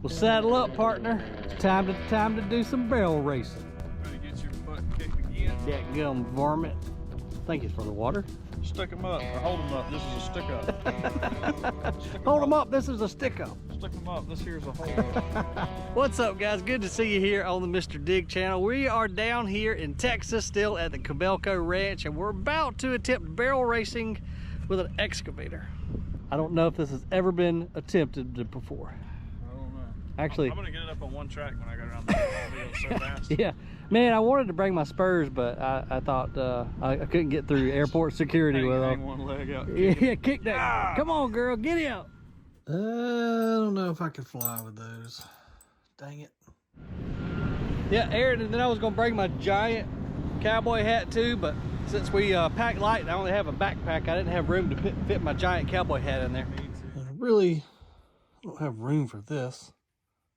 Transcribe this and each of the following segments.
Well, saddle up, partner. It's time to do some barrel racing. Ready to get your butt kicked again? Dadgum varmint. Thank you for the water. Stick them up, or hold them up. This is a stick up. Hold them up. This is a stick up. Stick them up. This here's a hold up. What's up, guys? Good to see you here on the MrDiGG channel. We are down here in Texas, still at the Cabelco Ranch, and we're about to attempt barrel racing with an excavator. I don't know if this has ever been attempted before. I don't know. Actually, I'm gonna get it up on one track when I go around the rodeo so fast. Yeah, man, I wanted to bring my spurs, but I thought I couldn't get through airport security with them. Hang one leg out. Yeah, kick that. Ah! Come on, girl, get out. I don't know if I could fly with those. Dang it. Yeah, Aaron, and then I was gonna bring my giant cowboy hat too, but since we pack light and I only have a backpack, I didn't have room to fit my giant cowboy hat in there. I really don't have room for this,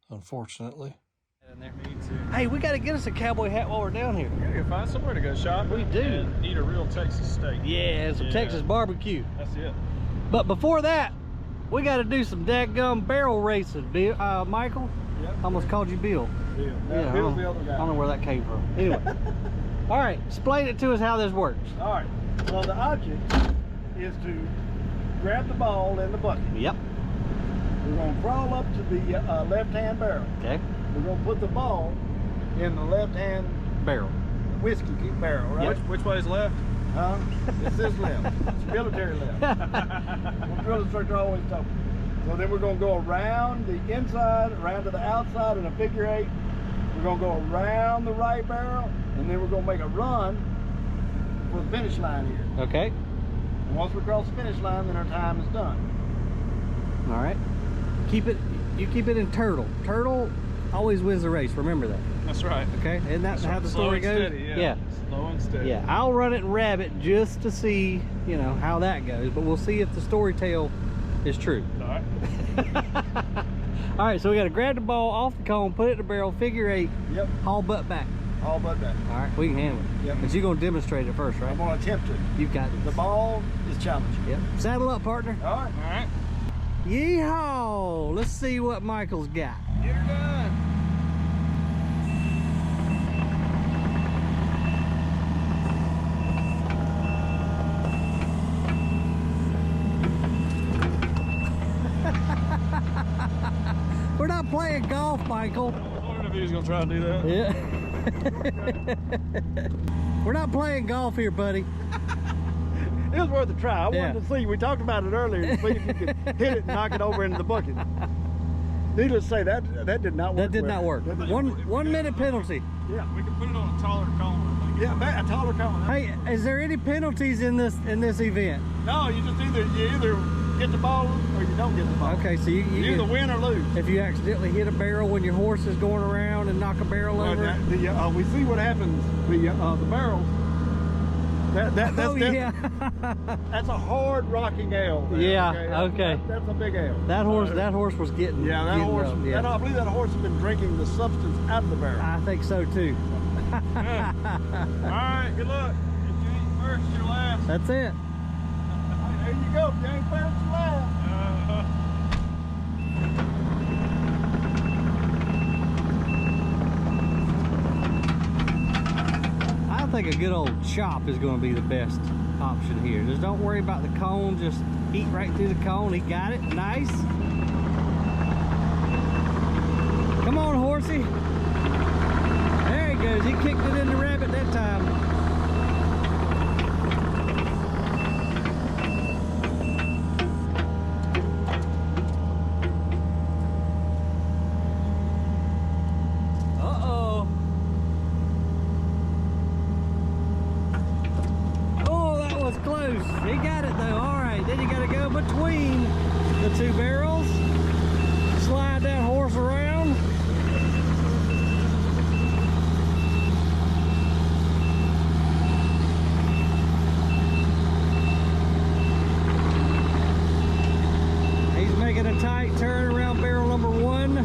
unfortunately. Hey, we gotta get us a cowboy hat while we're down here. We gotta find somewhere to go shopping. We do. And eat a real Texas steak. Yeah, and some Texas barbecue. That's it. But before that, we gotta do some dadgum barrel racing. Bill, Michael? Yep. I almost called you Bill. Bill. Yeah, Bill's the other guy. I don't know where that came from. Anyway. All right, explain it to us how this works. All right, well, the object is to grab the ball in the bucket. Yep. We're going to crawl up to the left-hand barrel. Okay. We're going to put the ball in the left-hand Barrel. whiskey barrel, right? Which way is left? Huh? This is left. It's military left. What drill instructor always told me. So then we're going to go around the inside, around to the outside in a figure eight. We're going to go around the right barrel, and then we're going to make a run for the finish line here. Okay. And once we cross the finish line, then our time is done. All right. You keep it in turtle. Turtle always wins the race. Remember that. That's right. Okay. Isn't that how the Slow story and goes? steady, yeah. Slow and steady. Yeah. I'll run it in rabbit just to see, you know, how that goes. But we'll see if the story tale is true. All right. All right. So we got to grab the ball off the cone, put it in the barrel, figure eight. Yep. Haul butt back. All but that. All right. We can handle it. Yep. But you're gonna demonstrate it first, right? I'm going to attempt it. You've got this. The ball is challenging. Yep. Saddle up, partner. All right. All right. Yeehaw! Let's see what Michael's got. Get her done. We're not playing golf, Michael. I was wondering if he was gonna try to do that. Yeah. We're not playing golf here, buddy. It was worth a try. I Yeah. wanted to see. We talked about it earlier to see if you could hit it and knock it over into the bucket. Needless to say, that did not work. That did not work. That did- 1 minute penalty. Yeah. We can put it on a taller cone. I think. Yeah, a taller cone. Hey, is there any penalties in this event? No, you just either get the ball or you don't get the ball. Okay, so you You either win or lose. if you accidentally hit a barrel when your horse is going around and knock a barrel over. We see what happens. The barrels. That's Oh yeah. That's a hard rocking L. There, Yeah, okay. That's a big L. That horse was getting. Yeah, that getting horse. rough, yeah. I believe that horse has been drinking the substance out of the barrel. I think so too. All right. Good luck. If you ain't first, you're last. That's it. There you go. You ain't first, you last. I think a good old chop is going to be the best option here. Just don't worry about the cone. Just eat right through the cone. He got it. Nice. Come on, horsey. There he goes. He kicked it in the rabbit that time. Uh-oh. Oh, that was close. He got it though. All right, then you got to go between the two barrels. Slide that horse around. He's making a tight turn around barrel number one.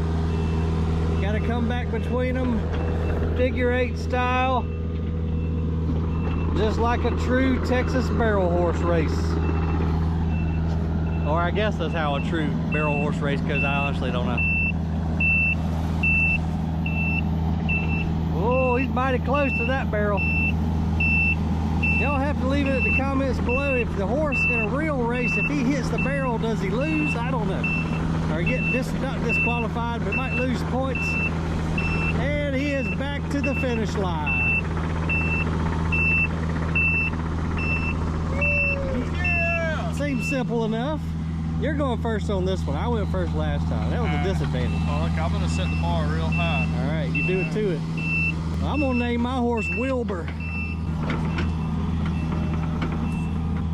Got to come back between them, figure eight style. Just like a true Texas barrel horse race. Or I guess that's how a true barrel horse race goes. I honestly don't know. mighty close to that barrel. Y'all have to leave it in the comments below. If the horse in a real race, if he hits the barrel, does he lose? I don't know. Or get not disqualified, but might lose points. And he is back to the finish line. Yeah! Seems simple enough. You're going first on this one. I went first last time. That was a disadvantage. Oh, look, I'm gonna set the bar real high. All right, you do it to it. I'm gonna name my horse Wilbur.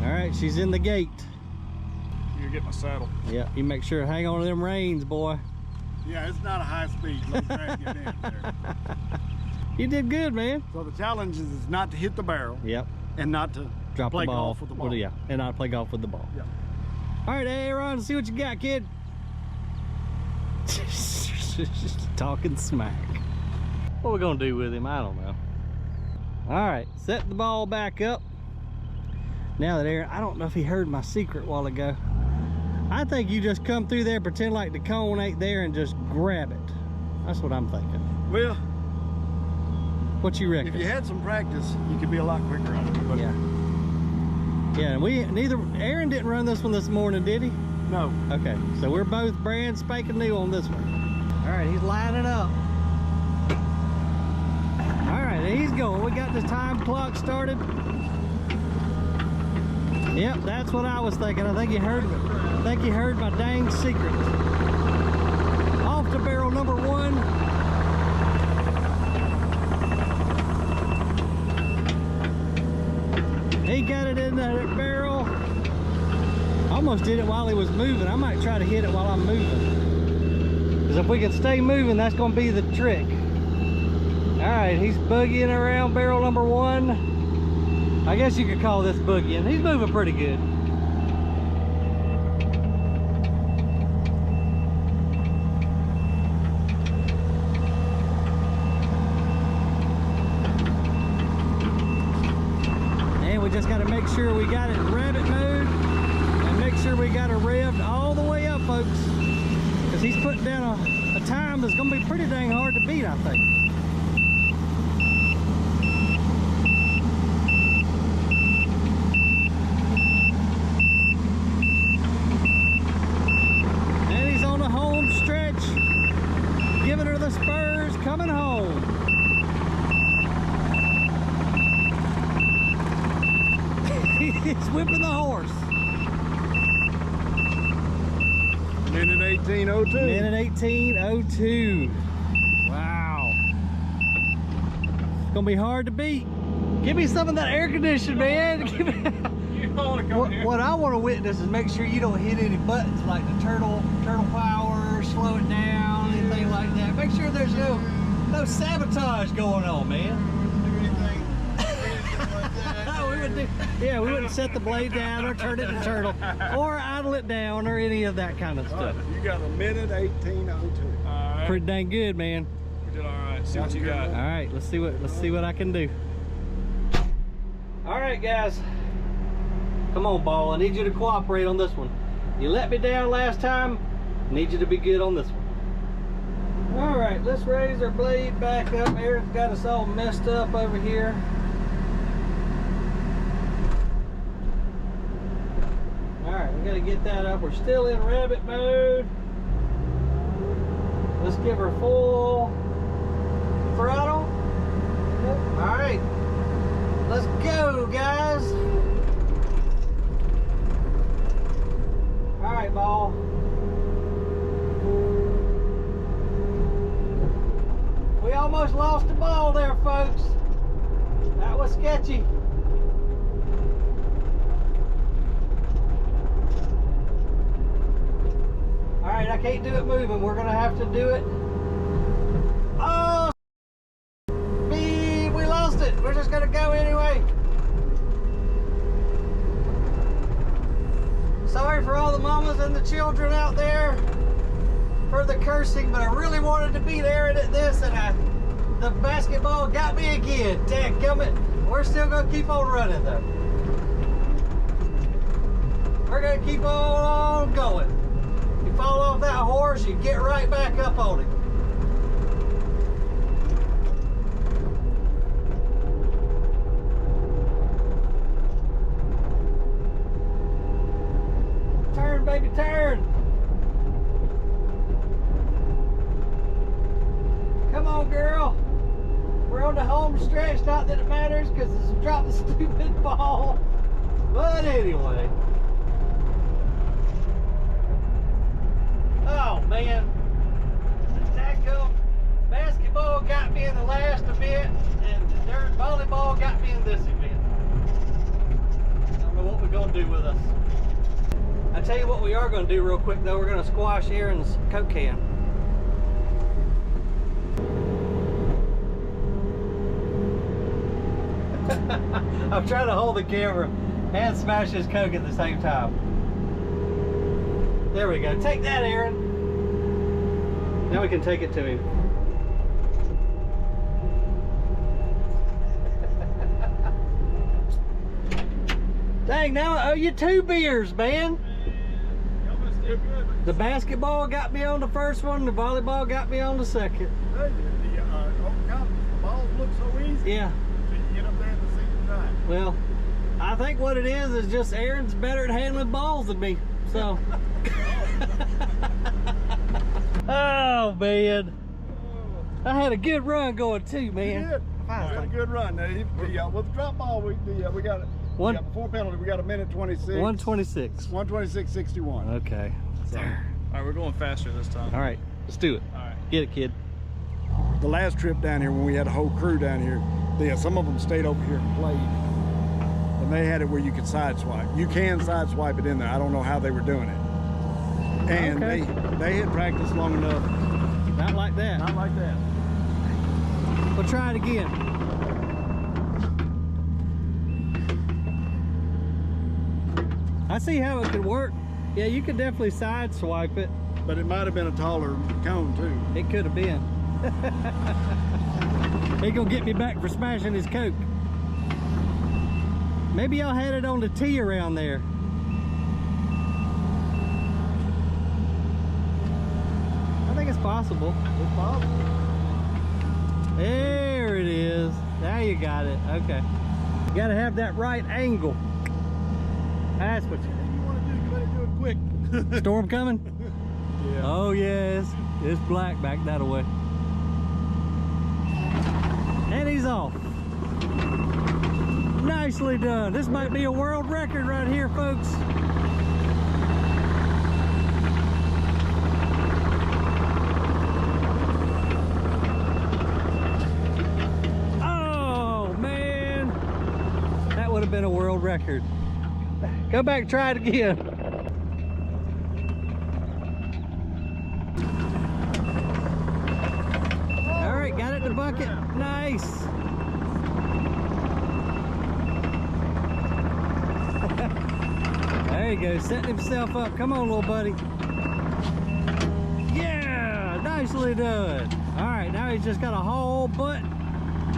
All right, she's in the gate. You get my saddle. Yeah, you make sure to hang on to them reins, boy. Yeah, it's not a high speed. Let me drag it in there. You did good, man. So the challenge is not to hit the barrel Yep. and not to Drop play the ball. golf with the ball. Well, yeah, and not play golf with the ball. Yeah. All right, Aaron, see what you got, kid. Talking smack. What we gonna do with him? I don't know. All right, set the ball back up. Now that Aaron, I don't know if he heard my secret a while ago. I think you just come through there, pretend like the cone ain't there, and just grab it. That's what I'm thinking. Well, What you reckon? if you had some practice, you could be a lot quicker on it. But Yeah. Yeah, and Aaron didn't run this one this morning, did he? no. Okay, so we're both brand spanking new on this one. All right, he's lining up. All right, he's going. We got the time clock started. Yep, that's what I was thinking. I think he heard my dang secret. Off to barrel number 1. He got it in that barrel. Almost did it while he was moving. I might try to hit it while I'm moving. Because if we can stay moving, that's going to be the trick. All right, he's boogieing around barrel number 1. I guess you could call this boogieing. He's moving pretty good. And we just got to make sure we got it in rabbit mode and make sure we got it revved all the way up, folks. Because he's putting down a time that's going to be pretty dang hard to beat, I think. Giving her the spurs, coming home. He's whipping the horse. Minute 18:02. Minute 18:02. Wow. It's gonna be hard to beat. Give me some of that air conditioning, man. Give me... What I want to witness is make sure you don't hit any buttons like the turtle power, slow it down, anything like that. Make sure there's no sabotage going on, man. We wouldn't set the blade down or turn it to turtle or idle it down or any of that kind of stuff. You got a minute 18:02. All right. Pretty dang good, man. We did all right. See what you got. All right, let's see what I can do. All right, guys. Come on, ball. I need you to cooperate on this one. You let me down last time. I need you to be good on this one. All right, let's raise our blade back up. Aaron's got us all messed up over here. All right, we gotta get that up. We're still in rabbit mode. Let's give her full throttle. All right, let's go, guys. All right, ball. We almost lost the ball there, folks. That was sketchy. All right, I can't do it moving. We're gonna have to do it. Oh, we lost it. We're just gonna go anyway. Sorry for all the mamas and the children out there for the cursing, but I really wanted to beat Aaron at this, and the basketball got me again. Dadgummit. We're still gonna keep on running though. We're gonna keep on going. You fall off that horse, you get right back up on it. girl. We're on the home stretch. Not that it matters because it's dropped the stupid ball. But anyway. Oh man. That basketball got me in the last event, and the dirt volleyball got me in this event. I don't know what we're gonna do with us. I tell you what we are gonna do real quick though. We're gonna squash Aaron's Coke can. I'm trying to hold the camera and smash his Coke at the same time. There we go. Take that, Aaron. Now we can take it to him. Dang, now I owe you 2 beers, man. The basketball got me on the first one, the volleyball got me on the second. The balls look so easy. Yeah. Until you get up there at the same time. Well, I think what it is just Aaron's better at handling balls than me. So. Oh man. I had a good run going too, man. You did. Had a good run. Now, with the drop ball, we got it. Before penalty, we got 1:26. 1:26. 1:26.61. Okay. So, All right, we're going faster this time. all right, let's do it. All right. Get it, kid. The last trip down here, when we had a whole crew down here, some of them stayed over here and played. And they had it where you could sideswipe. You can sideswipe it in there. I don't know how they were doing it. And Okay. they had practiced long enough. Not like that. Not like that. We'll try it again. I see how it could work. Yeah, you could definitely side swipe it. But it might have been a taller cone too. It could have been. He gonna get me back for smashing his Coke. Maybe y'all had it on the tee around there. I think it's possible. It's possible. There it is. Now you got it. Okay. You gotta have that right angle. That's what You want to do, you better do it quick. Storm coming? Yeah. Oh yes. It's black back that way. And he's off. Nicely done. This might be a world record right here, folks. Oh man, that would have been a world record. Go back and try it again. All right, got it in the bucket. Nice. There you go, setting himself up. Come on, little buddy. Yeah, nicely done. All right, now he's just got a whole butt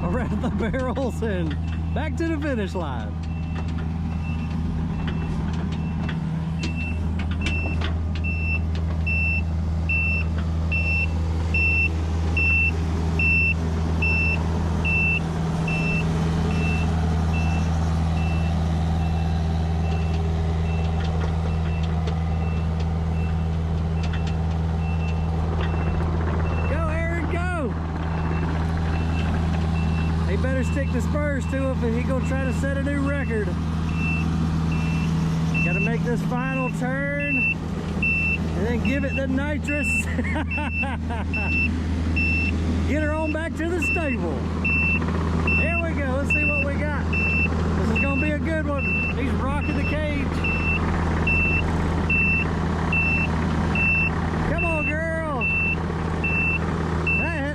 around the barrels and back to the finish line. Better stick the spurs to him if he's gonna try to set a new record. Gotta make this final turn and then give it the nitrous. Get her on back to the stable. There we go. Let's see what we got. This is gonna be a good one. He's rocking the cage. Come on, girl.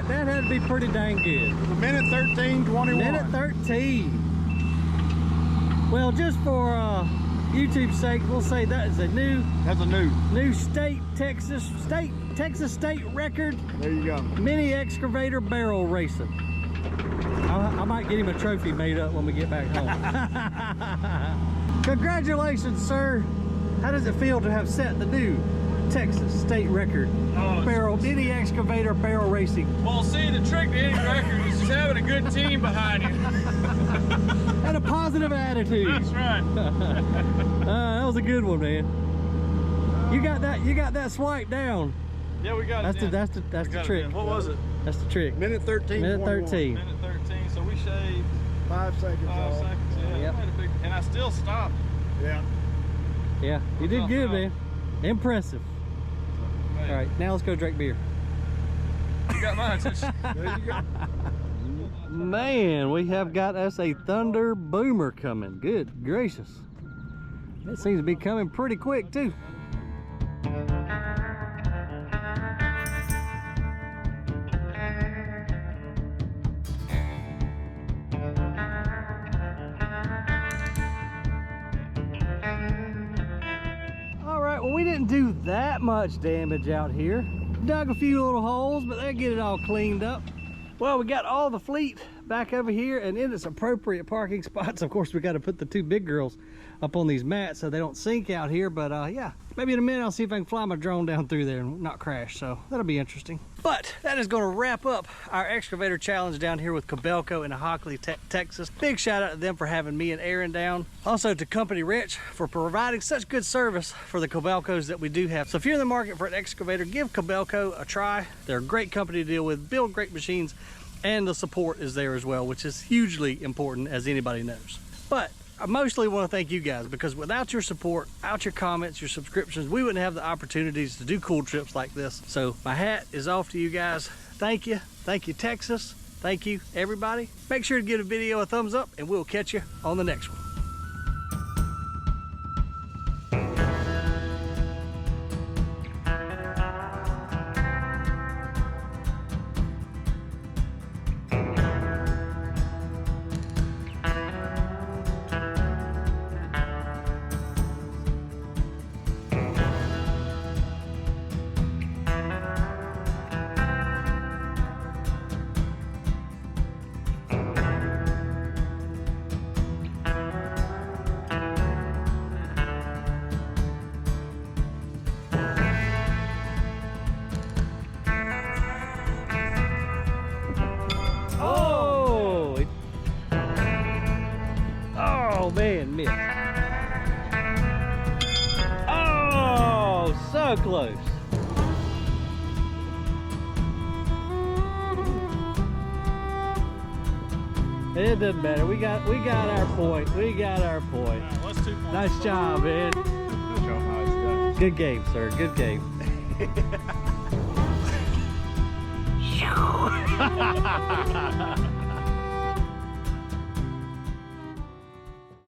That had to be pretty dang good. 1:13.21. Minute 13. Well, just for YouTube's sake, we'll say that is a new Texas state record. There you go. Mini excavator barrel racing. I might get him a trophy made up when we get back home. Congratulations, sir. How does it feel to have set the new Texas state record? Mini excavator barrel racing. Well, see, the trick to any record is just having a good team behind you. And a positive attitude. That's right. That was a good one, man. You got that swipe down. Yeah, we got That's it. that's the trick. What was it? That's the trick. Minute 13. Minute 13. Minute 13. So we shaved 5 seconds 5 off. seconds. Yeah, Yep. made a big, and I still stopped. Yeah. Yeah, you did good, man. Impressive. Hey, All right, now let's go drink beer. You got my attention. There you go. Man, we have got us a Thunder Boomer coming. Good gracious. It seems to be coming pretty quick too. All right, well, we didn't do that much damage out here. Dug a few little holes, but they'll get it all cleaned up. Well, we got all the fleet back over here and in its appropriate parking spots. Of course, we got to put the 2 big girls up on these mats so they don't sink out here. But yeah, maybe in a minute I'll see if I can fly my drone down through there and not crash. So that'll be interesting. But that is going to wrap up our excavator challenge down here with Cabelco in Hockley, Texas. Big shout out to them for having me and Aaron down. Also to Company Wrench for providing such good service for the Cabelcos that we do have. So if you're in the market for an excavator, give Cabelco a try. They're a great company to deal with, build great machines, and the support is there as well, which is hugely important, as anybody knows. But I mostly want to thank you guys, because without your support, without your comments, your subscriptions, we wouldn't have the opportunities to do cool trips like this. So my hat is off to you guys. Thank you. Thank you, Texas. Thank you, everybody. Make sure to give the video a thumbs up, and we'll catch you on the next one. Man, missed. Oh, so close. It doesn't matter. We got our point. We got our point. Right, let's 2 points. Nice job, man. Good game, sir. Good game.